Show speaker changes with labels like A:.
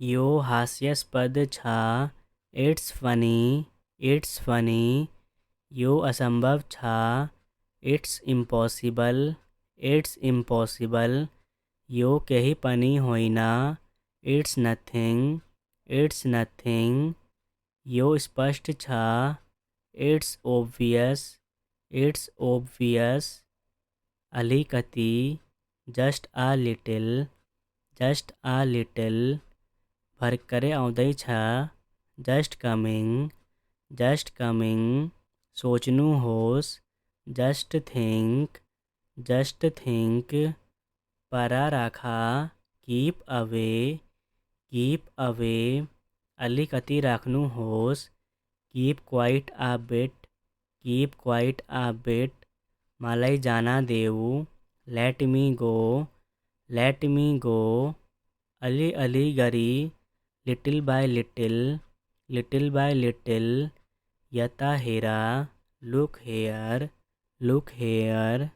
A: यो हास्यास्पद छा। It's funny. यो असंभव छा। It's impossible. यो केही पनि होइन। It's nothing. यो स्पष्ट छा। It's obvious. अलिकति जस्ट आ लिटिल। भर्खरै आउँदैछ। Just coming. सोच्नुहोस्। Just think. पर राखा। Keep away. अलिकति राख्नुहोस्। Keep quite a bit. मलाई जान देऊ। Let me go. अलि गरी। Little by little. यता हेर। Look here.